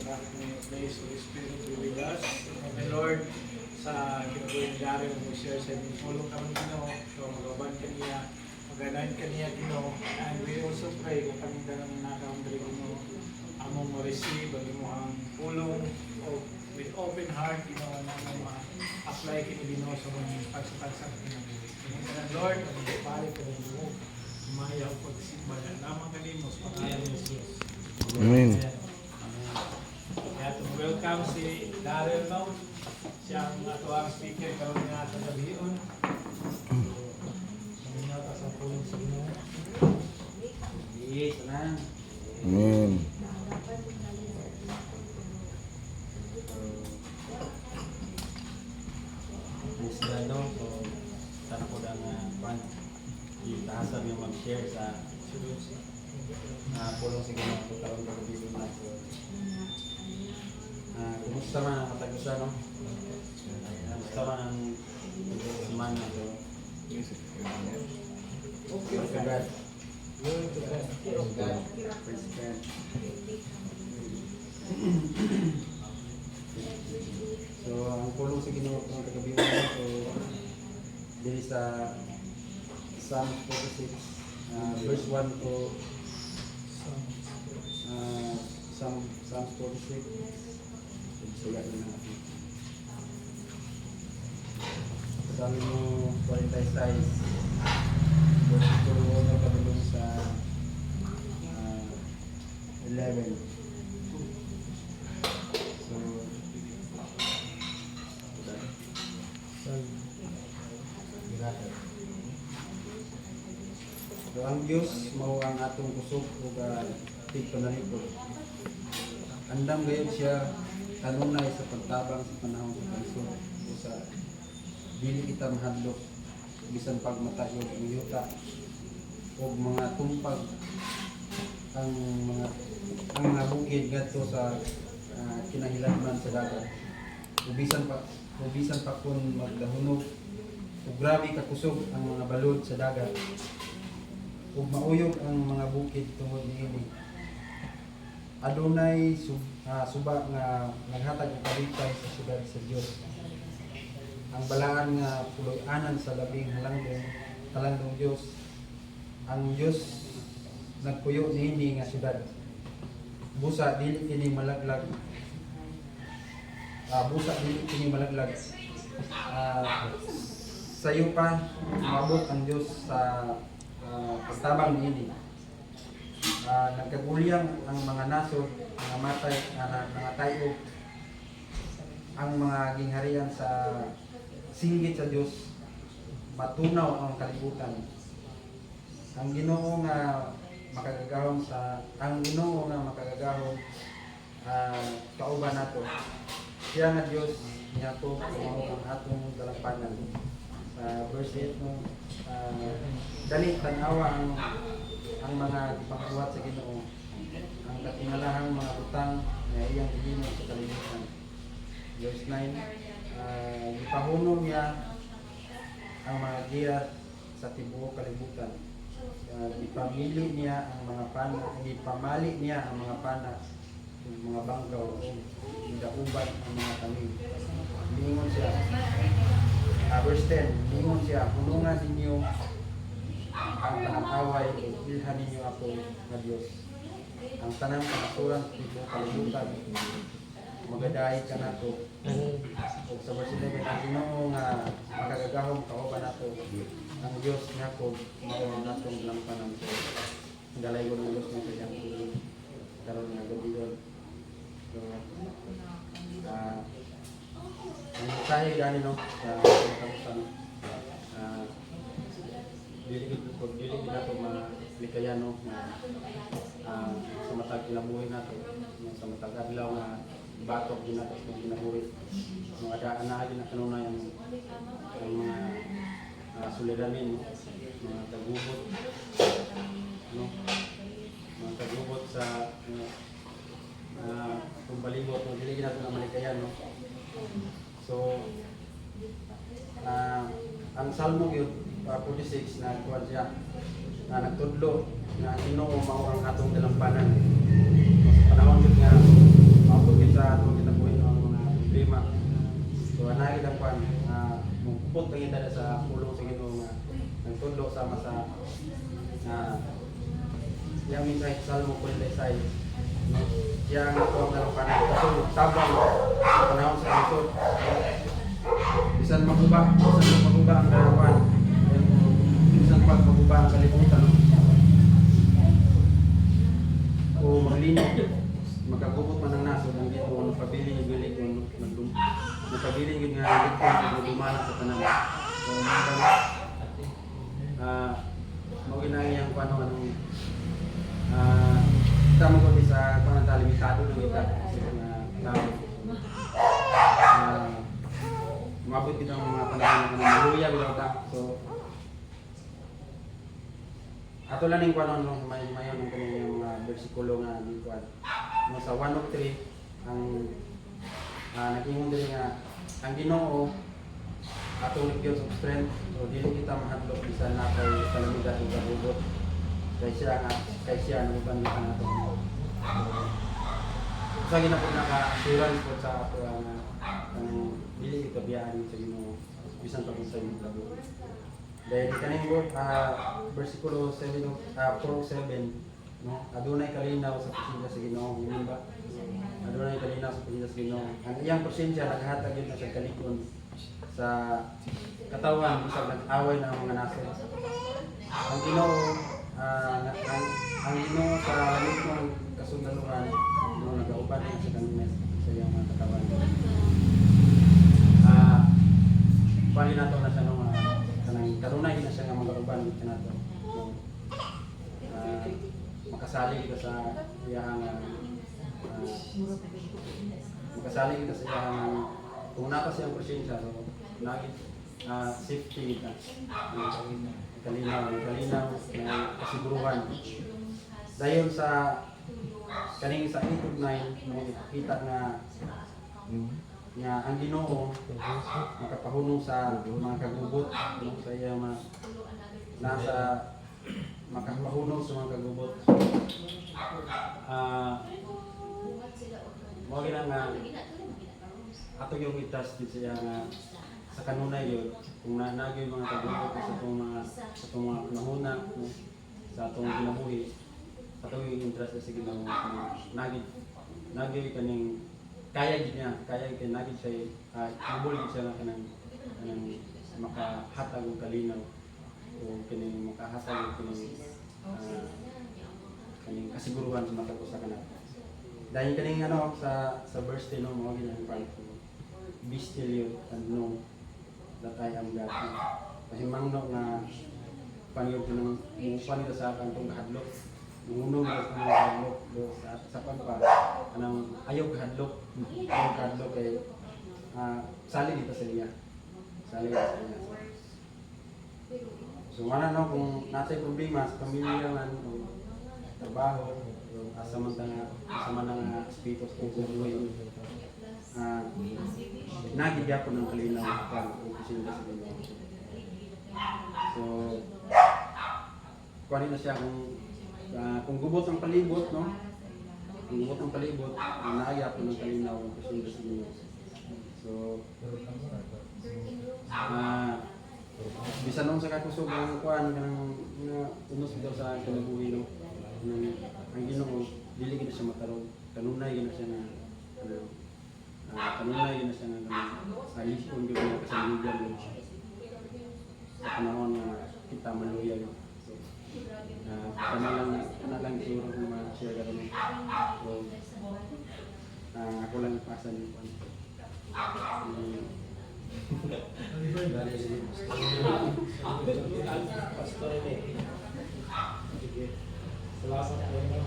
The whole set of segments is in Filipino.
bakit may place Holy Spirit be with us. And Lord, sa kinabuhin dari mo share sa inyong tulong kami Ginoo, so magaban kaniya, maganahin kaniya Ginoo, and we also pray kung kami dalang nakakambali Ginoo, among ma-receive ang imong tulong with open heart Ginoo na ma-apply kini Ginoo sa mga pagsapagsak kinabuhi. And Lord, pare ka ng Ginoo, mayaw pagsimba na lamang kanimo sa pangalan ni Jesus. Amen. Kaya welcome si Daryl now. Siya ang ato ang speaker karon nga sa gabion. Minaw ta sa pulong sa Ginoo. Yes, na. Amen. Musgado, so sana ko lang itahasan yung mag-share sa pulong sige na ito karoon ng video na ito. Kumusta man ang katagusan, no? Kumusta man ang semana ito? Okay, Praise God. Glory to God. Praise God. Praise God. So, ang pulong sa Ginoo ng kagabi na so dili sa Psalm 46 verse 1 to Psalm 46. Saya na natin. Sabi mo 46 verse 2 na kabulong sa 11. So ang Diyos mao ang atong kusog ug tigpanalipod. Andam gayud siya kanunay sa pagtabang sa panahon sa pagsud o sa dili kita mahadlok bisan pagmatayo ang yuta o mga tumpag ang mga bukid ngadto sa kinahilabnan sa dagat. Ubisan pa kun magdahunog ug grabe ka kusog ang mga balod sa dagat. Ug mauyog ang mga bukid tungod niini. Adunay suba nga naghatag og kalipay sa syudad sa Dios. Ang balaan nga puloy-anan sa labing talandong Dios. Ang Dios nagpuyo niini nga syudad. Busa dili kini malaglag. Sayo pa mabot ang Dios sa pagtabang niini. Nagkagulyang ang mga nasod, mga matay, mga tayo, ang mga gingharian sa singgit sa Dios, matunaw ang kalibutan. Ang Ginoo nga makagagahom kauban nato. Siya nga Dios niya to mao ang atong dalampanan. Sa verse 8 no, dali tanawa ang mga pagbuhat sa Ginoo, ang katingalahang mga utang na iyang gihimo sa kalibutan. Verse 9, gipahunom niya ang mga giya sa tibuok kalibutan. Ipamali niya ang mga pana, mga bangkaw, idauban ang mga tanim. Lingon siya. Verse 10, lingon siya, hunungan ninyo ang panataway, ilhan ninyo ako na Diyos. Ang tanang panaturan sa tibuok kalibutan, magadahi ka nato. O sa verse 11, ang Ginoo nga makagagahom kauban nato. Ang Diyos nga ko mao natong lampanan ko. Dalay ko ng Diyos ng kanyang tulong karon nga gabi yun. So, ang mensahe gani no sa kamutan dili nato malikayan no sa matag kinabuhi nato sa matag adlaw nga batok din nato sa kinabuhi. Mga daan na din kanunay ang mga sulidanin, mga tagubot, no? Mga tagubot sa kumbalibot, no? Dili natin na malikayan, no? So, ang Salmo yun, 46 na kuwan siya, na nagtudlo, na Ginoo mao ang atong dalampanan. Sa panahon yun nga, mao Salmo 46. No? Siya ang ako ang nalampanan. Kasi tabang sa panahon sa kalusot. Bisan maguba ang garapan. Bisan pag maguba ang kalimutan. No? O maglino, magkagubot man ang naso, ang dito, nagpabiling yung bilig, nagpabiling yung nga dito, lumala sa tanan. So, mawinang yung kung anong kita mo kundi sa kung anong limitado ng kita kasi na umabot kita ng mga panahon na maluya bilang ta. So, ato lang yung kung anong mayon ng kanyang mga versikulo nga dito no, sa 1 of 3 ang nag-ingon din nga ang Ginoo atong nag-gives of strength, so dili kita mahadlok bisan na kay kalamidad ug kabubot kay siya ang uban nga nato. Sa ginapod naka-assurance po sa ato ang dili kita biyaan sa Ginoo bisan pa sa imong kabubot. Dahil kaning versikulo 4:7 no, adunay kalinaw sa presensya sa Ginoo, hindi ba? Adunay kalinaw sa presensya sa Ginoo. Ang iyang presensya naghatag gyud sa kalikon sa katawan bisag nag-away na ang mga nasod. Ang Ginoo ang Ginoo sa lamig ng kasundaluhan no, nagauban niya sa kanines sa iyang mga katawan. Pali nato na siya nung kanang karunay na siya nga mag-auban kita nato. Makasali kita sa iyang makasali kita sa iyang kung napa siyang presensya so lagi safety kita kalinaw na kasiguruhan dayon sa kaning sa 8-9 mo ipakita nga ang Ginoo makapahunong sa mga kagubot no, sa iyang mga nasa makapahunong sa mga kagubot mo gina nga ato yung itas din siya nga sa kanunay yun kung nanagay mga kagubot sa itong mga panahuna no, sa itong ginabuhi ato yung interest sa Ginoo nagay kaning kaya gid niya nagay siya ibol gid siya kanang makahatag og kalinaw o kining makahatag og kining kasiguruhan sa matag usa kana dahil kaning sa verse 10 mo gid ang part ko be still you and know that I am God. Kasi mangno nga pangyod ko ng panito sa kantong kahadlok. Nunong na sa mga kahadlok sa pagpa anang ayaw kahadlok kay sali dito sa liya. So wala no kung natay problema sa pamilya man o trabaho o asa man nga espiritu sa buhay. Nagigya ko ng kalinaw o presensya sa Ginoo. So kunin na siya kung gubot ang palibot no. Kung gubot ang palibot, naaya ko ng kalinaw o presensya sa Ginoo. So bisan nung sa kakusog ang kuan kanang unos daw sa kinabuhi no. Ang Ginoo dili gid siya matarong kanunay gid siya na kanunay na siya nga alis kung gawin na kasalugan yun sa panahon na kita maluya yun. So, lang siguro kung ma-share ka rin. So, ako lang ipasan yung pan. Pastor ini. Salamat po no.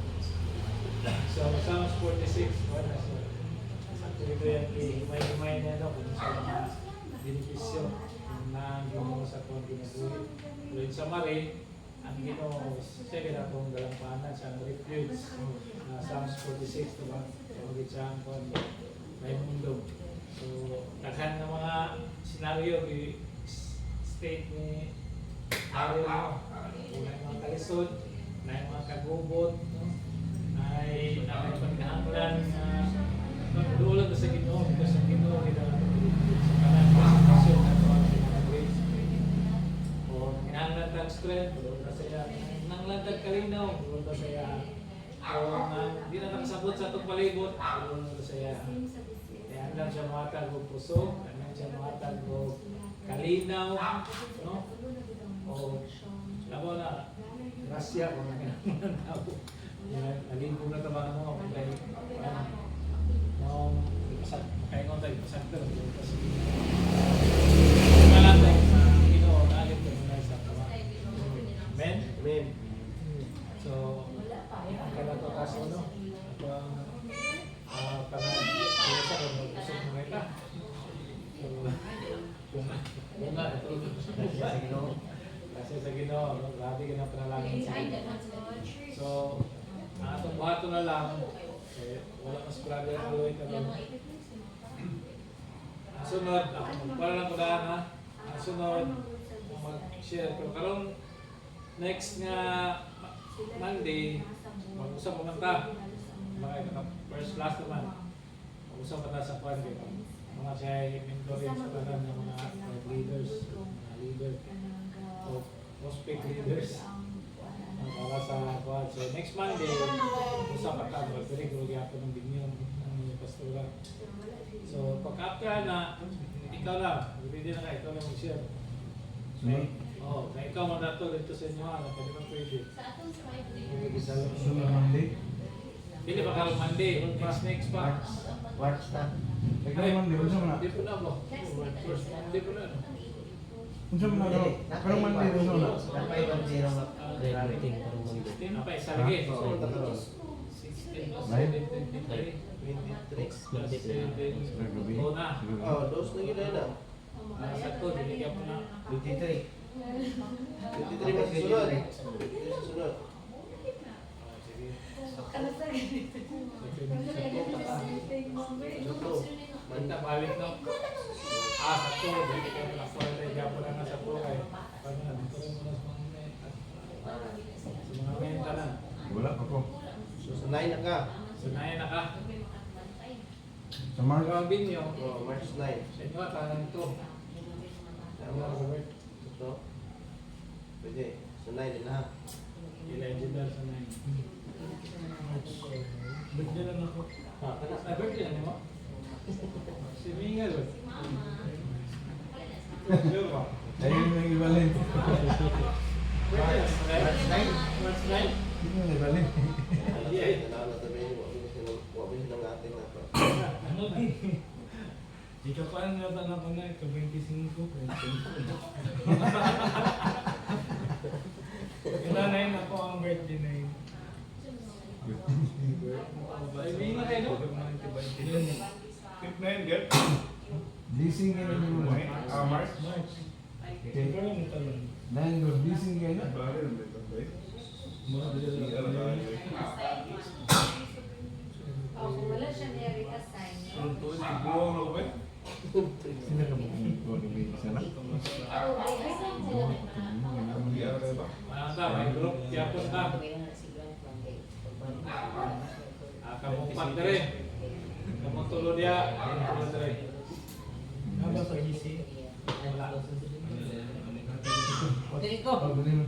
So, Psalms 46, ito yan, himay na kung sa mga benepisyo na Ginoo sa itong ginabuhi. Pero in summary, ang Ginoo, siya ginatong dalampanan sa refuge. Psalms 46, diba? So, gitsang po, may mundo. So, daghan ng mga senaryo, state ni Ariel, no? May mga kalisod, may mga kagubot, no? May pagkahanglan na ulog sa Ginoo, sa Ginoo kita sa kanan sa sitwasyon na ito ang grace. O nanglantag strength, ulog na saya. Nanglantag kalinaw, ulog na saya. Hindi na nakasabot sa itong palibot, tulungan ko saya. Kaya hanggang siya makatag o puso, hanggang siya makatag o kalinaw, no? O, labo na, grasya kung nagkakaroon na ako. Naging kong natabahan mo, kung tayo, makaingon tayo, pasagto, kasi malatay sa Ginoo, naalit ko muna sa tawa. Amen? Amen. So, ang kalato kaso, no? Ako ang pangalit ko mag-usap mo kita. So, kung nga, ito, kasi sa Ginoo, no? Grabe ka na panalangin sa Ginoo. So, ang atong buhato na lang, wala mas grabe ang aluin na lang. Ang sunod, para lang ko daan ha. Ang sunod, mag-share ko. Karong next nga Monday, mag-usap mo man ta. First class naman. Mag-usap pa ta sa kwan kayo. Mga siya mentoring sa kanan ng mga leaders, mga leader, o prospect leaders. Para sa kwan. So next Monday, usap pa ta. Magpilig ko gyapon ng binyon ng pastora. So pag-after na, ikaw lang. Hindi na ka, ikaw lang mag-share. Oo, na ikaw man nato dito sa inyo, pwede ba pwede? Sunod Monday. Hindi ba karong Monday? Next pa. Watch na. Ay, Monday, unsa man na? Hindi po na ba? Hindi po na. Unsa man na? Pero Monday unsa man na? Hindi na pa, isa lagi. 16 plus 7, 23. Oo na. Oh, dos na gila na. Sa to, binigyan po na. 23 mas sunod. 23 sa sunod. Manta balik no. Sa to, binigyan po na. Binigyan po na sa to kay. Paano na, dito rin muna sa mga menta lang. Wala pa ko. So, sanay na ka. Sunayan na ka. Sa March. Ang binyo, Oh, March 9. sa inyo tanang to. Tama. Ito. Pwede. Sanay din ha. Illegible sa 9. Birthday lang ako. Birthday lang mo? Si Mingal ba? Sure ba? Ayun yung ibalin. Birthday lang. March 9? Hindi mo ibalin. Ano di? Ikaw pa ang natanong ko na ito, 25. Kailan na ako ang birthday na yun. Ay, may nga kayo, no? 5 na yun, girl? Blessing kayo na mo. March? Okay. Nine go blessing kayo na. Kung wala siya nire-assign, Sino ka mo kung isa na? Manang ta, may group, yapon ta. Kamumpat na rin. Kamutulo niya, tulad na rin. Naba sa GC? Wala. Dili ko. Oh, galing.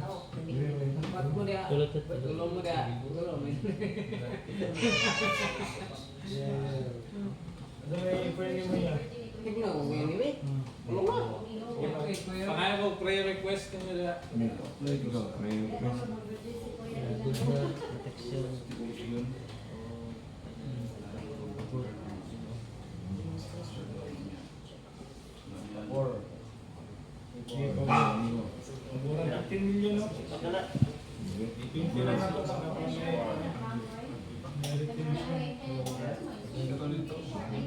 Pag mo dia, tulong mo dia. Tulong mo. Ano may prayer mo yan? Tignan mo yun, iwi. Tulong mo. Okay, kuya. Pangalan mo, prayer request nyo nila. Murang 15 million, no? 20 lang ako sa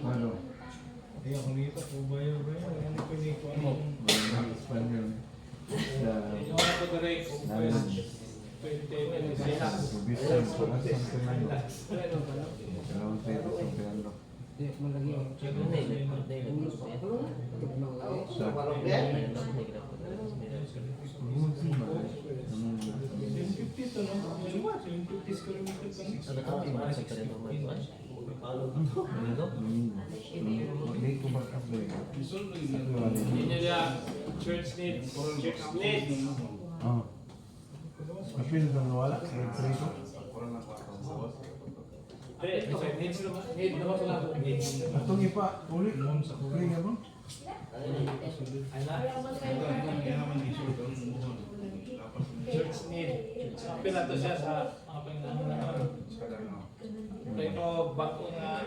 Ano? Ay, ako nito, kubayo ba yan? Ano ko nito? Ano? Espanyol. Yung ako ko rin, request 20 Business para sa Fernando. Dalawang tayo sa Fernando. Di mo lagi. Sa hindi ko mag-apply. Yun yung church needs. Church needs. Oh. Apil na nawala. Sa 3 ko. Need naman pala ako. Atong ipa, ulit. Ulit nga ba? Ay na. Church need. Apil na to siya sa mga Panginoon. Pero bako nga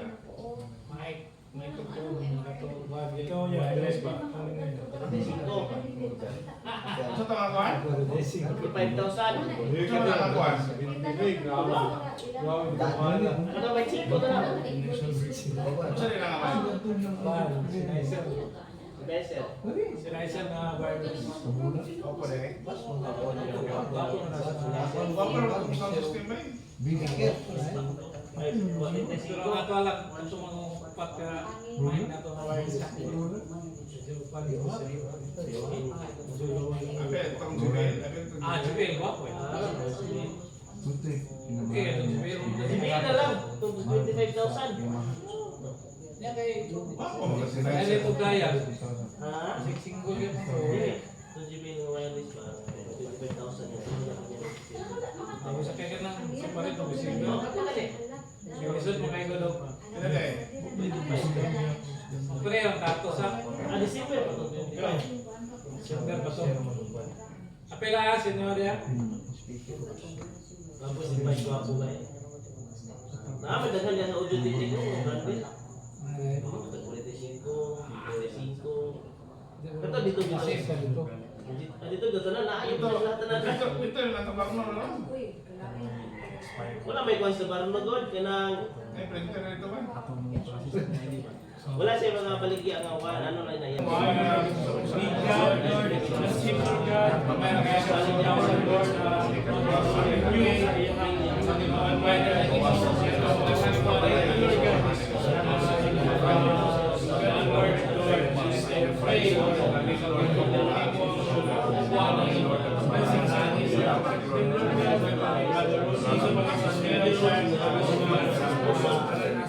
may tutulong mga katulad. Ikaw niya, address ba? Sa tangakuan? 5,000. Sa tangakuan? Ano ba chiko na lang? Sa tangakuan? Beser. Sinaisal na virus. Opo rin. Bako na Opo rin kung sa system ba yun? Bigyan. pero ang ato lang, ito mga upat ka, mahin na ito na wireless. Apel, itong Jubel. Ah, Jubel, wako eh. Buti. Okay, itong Jubel. Bigyan na lang. 25,000. Yan kay, Wako, ay magasinay. ito gaya. Ha? Single yun. Hindi. 2GB ng wireless ba? 25,000 yan. Tapos sa kaya ka ng separate o single. Yung isod mo kayo daw. Ano na eh? Pre, ang kato sa December pa to. December pa to. Apela, senyor ya. Tapos yung may swapo ba eh. Daghan yan sa audio titik ko. Brandel. 45, 45. Ito dito dito. Dito dito na lahat lahat na. Ito yung natabak mo, no? Wala may kwan sa barang na god kanang May printer na ito ba? wala sa mga baligya nga wan ano na yan.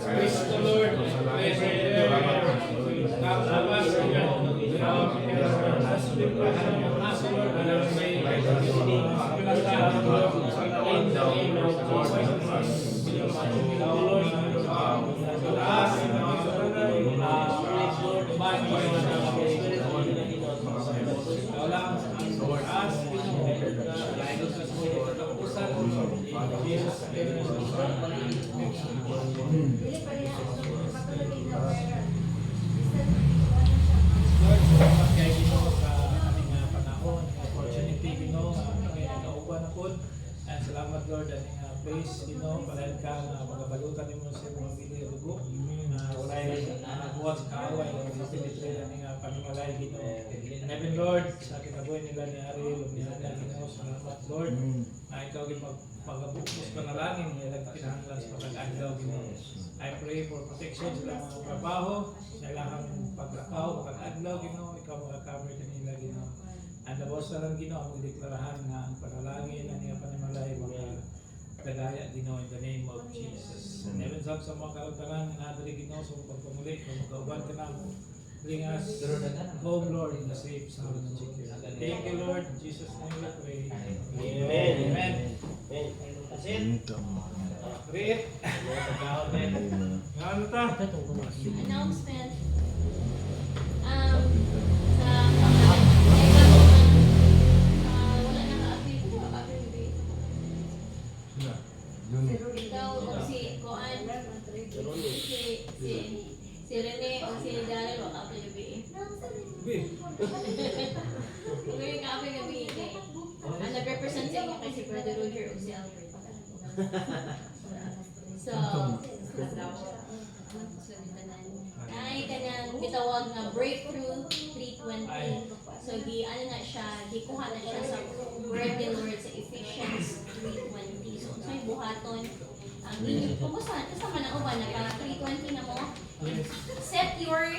Praise the Lord. Praise the Lord, salamat kay Ginoo sa ating panahon, opportunity Ginoo, kay nakauban ako. And salamat Lord aning praise Ginoo, palayan ka nga magabalutan nimo sa mga bili dugo. Walay nagbuhat sa kaaway nga disiplitre aning panimalay Ginoo. And even Lord, sa kinabuhi nila ni Ariel, ni Hana Ginoo, salamat Lord. Na ikaw gyud magpagabukas panalangin nga nagkinahanglan sa pag-adlaw Ginoo. I pray for protection sa ilang mga trabaho, sa ilang paglakaw, pag-adlaw, Ginoo, ikaw mga-cover kanila, Ginoo. And abos na lang, Ginoo, ang deklarahan na ang panalangin na niya panimalay, mga kadaya, Ginoo, in the name of Jesus. And even sa mga kalantanan, nadali, Ginoo, sa pagpamuli, kung magkauban ka na, bring us home, Lord, in the safe, sound, and secure. Thank you, Lord. In Jesus' name we pray. Amen. Amen. That's it. Read. Ano ta? Announcement. Wala na ka-update ko ba? Ikaw o si Koan, si Rene o si Daryl o ka-update gabi. Ngayon ka-update gabi. Ang nag-represent sa inyo kay si Brother Roger o si Albert. So, ay kanang gitawag nga breakthrough 3:20. So di ano na siya, di kuha na siya sa word ni Lord sa Ephesians 3:20. So unsay buhaton ang inyo kumusta man ang uban na para 3:20 na mo. Set your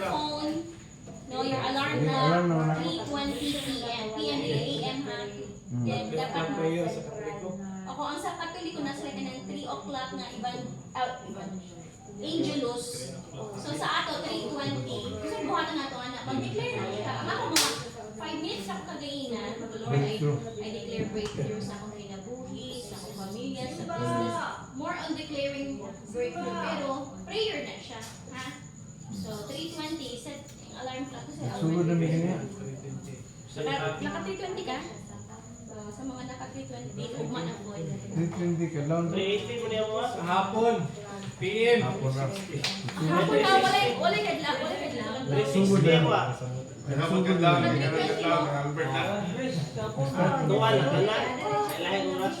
phone, no, your alarm na 3:20 p.m. PM to AM ha. Then dapat prayer sa Katoliko. ako ang sa Katoliko na sila kanang 3 o'clock na ibang Angelus. So sa ato 3:20. Kasi buhatan na to anak. Mag-declare na siya. Ang ako mga 5 minutes ako kagainan. Lord, I declare breakthrough sa akong kinabuhi, sa akong pamilya, sa business. More on declaring breakthrough. Pero, prayer na siya. Ha? So, 3:20, set ang alarm clock ko sa Sugod na may ganyan. Naka 3:20 ka? Sa mga naka 3:20, ugma na po. 320 ka lang. 380 mo niya mo. Sa hapon, PM. Hapon na. Hapon na, wala kadlaw, wala kadlaw. 360 ako ah. Kaya magkadlaw, magkadlaw, Albert na. Duwa na ka na. Kailangan oras.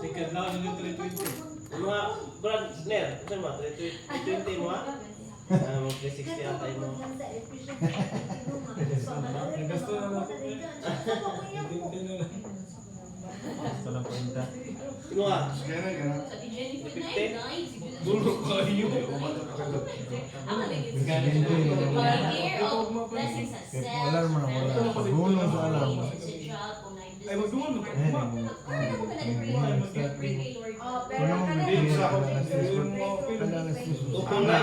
Sikat na ano yung 320. Mga Brad Nair, saan mo? 320 mo ah? Mag 360 ata mo. Nagasto na lang. Sino ah? Kaya na, kaya na. Sa Jennifer na, nice. Bulok kayo. Ang alagay. Year of blessings at Kaya kung alarm na wala. Gulong sa alarm. Ay, magduman mo. Ayan, Upong na.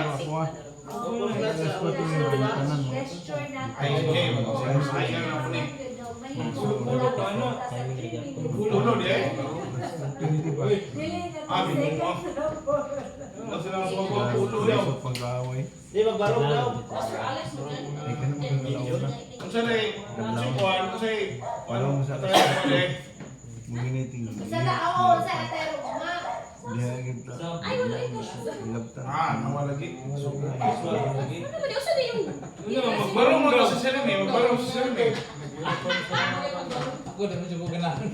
Upong na sa kanan mo. Ay, okay. Ay, nga na po ni. Bulok ka ano? Ulo di eh. 20 ba? Abi mo. Nasa lang sa mga ulo daw. Sa pag-aaway. Di magbarog daw. Pastor Alex, Ay, ka naman ang dalawa na. Ang sanay, si Juan, kasi, Wala mo sa tayo pala eh. Maginiting. Diha kita. Ay, wala ito. Ilabtan. Nawalagi. Ano ba, di uso na yung... Magbarong mo daw sa Salim eh. Magbarong sa Salim eh. Ako na medyo ko ganahan.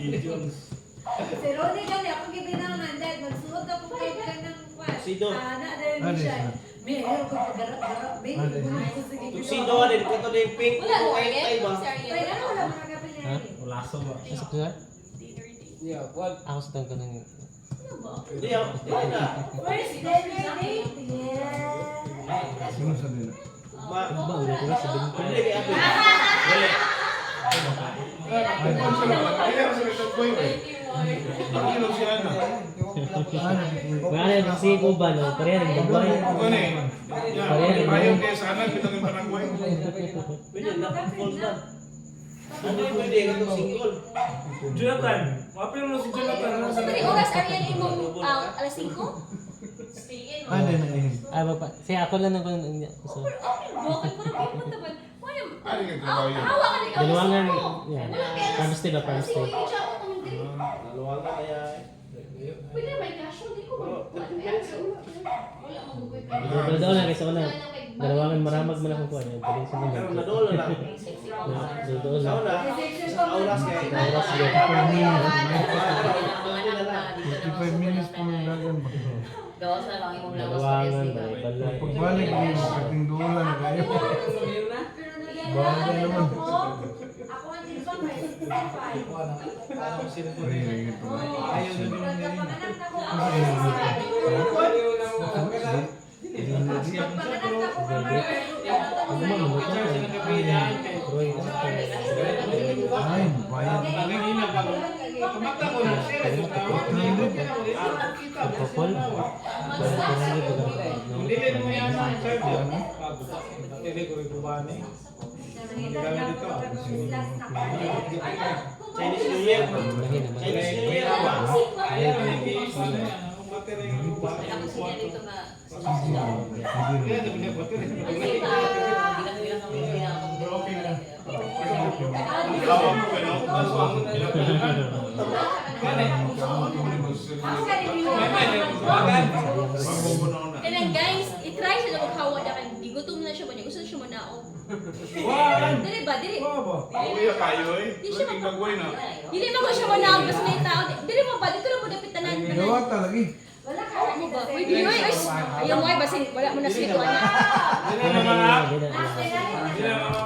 Si Ronnie gani ako gibinangan dahil magsuot ako kay kanang kwan. Tuxedo. Ana dahil Ano siya. siya? May ayaw ko pagarap-garap. May Ano ko sige. Tuxedo din. Kato din pink. Wala mo, White tie ba? Kaya ano wala mga kapilyan. Pasok ka? Yeah, what? Ako sa tangko ng... Di ako. Di na. First day day. Yeah. Sino sa nila? Ma. Ba, ulit ko na sa bingko. Dili kay Abi. Dili. Ay, kung sa mga, kaya sa mga boy eh. Ang ilaw siya na. Wala na yung si Kuba, no? Pareha rin babae. Ano eh. Yan, ayaw kaya sana, kita ng pananggoy. Pwede na. Full na. Ano yung pwede? Ito single. Jonathan, mapil mo si Jonathan. Ano Sa sa mali oras, Ariel, imong alas 5? Ano na eh? Ah, baba. Siya ako lang nang gusto. Bukod ko na pupunta ba? Ano yung trabaho yun? Hawa ka na ikaw. Dalawangan, yan. Pharmacy ba, pharmacy? Dalawa na kaya. Pwede may cash, hindi ko wala Pero daw lang kasi una. Dalawangan maramag man akong kuha. Pwede sa Pero mga. nadolo na. Doon Sa lang. una. Auras kaya. Auras yun. 55 minutes pa may lagan ba? Gawas na lang imong lawas. Dalawangan, balay-balay. Pagbalik niyo, makating doon lang kayo. Bahala naman. Ako ang tilbang may 65. Paano ko sila Ay, ay, ito. Ayaw na din nila. Pagpanganak na ko. Ayaw na mo. Pagpanganak na ko kamar. Ano man, ano ka? Roy, Ay, bayad. Nangingina ba? Kumata ko na. Pagpapol. Balik-balik ko lang. Dili mo yan sa sir. Dili ko rin kubani. Chinese New Year. Lagi naman. Chinese New Year ba? Ayaw na nag-iisa na. Ang battery yung kubani. Kaya na pinag-battery. Broken na. Lawa mo ka na. Kaso ang pinagpilihan. Ako gani Bagan. Kaya guys, i-try siya na maghawa na kay gigutom na siya ba niya. Gusto na siya manaog. Wan. Dili ba? Dili. Wow ba? Uwi kayo eh. Di siya Laging nagway na. Dili mo siya manaog. Mas may tao. Dili mo ba? Dito na mo dapat tanan. Gawa talaga eh. Wala ka. Mo ba? Uy, dili mo. Ayaw mo ay basin. Wala mo na sweet ko na. Dili na mga. Dili na. Dili na mga.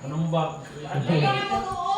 Anong bak? Kaya mo doon.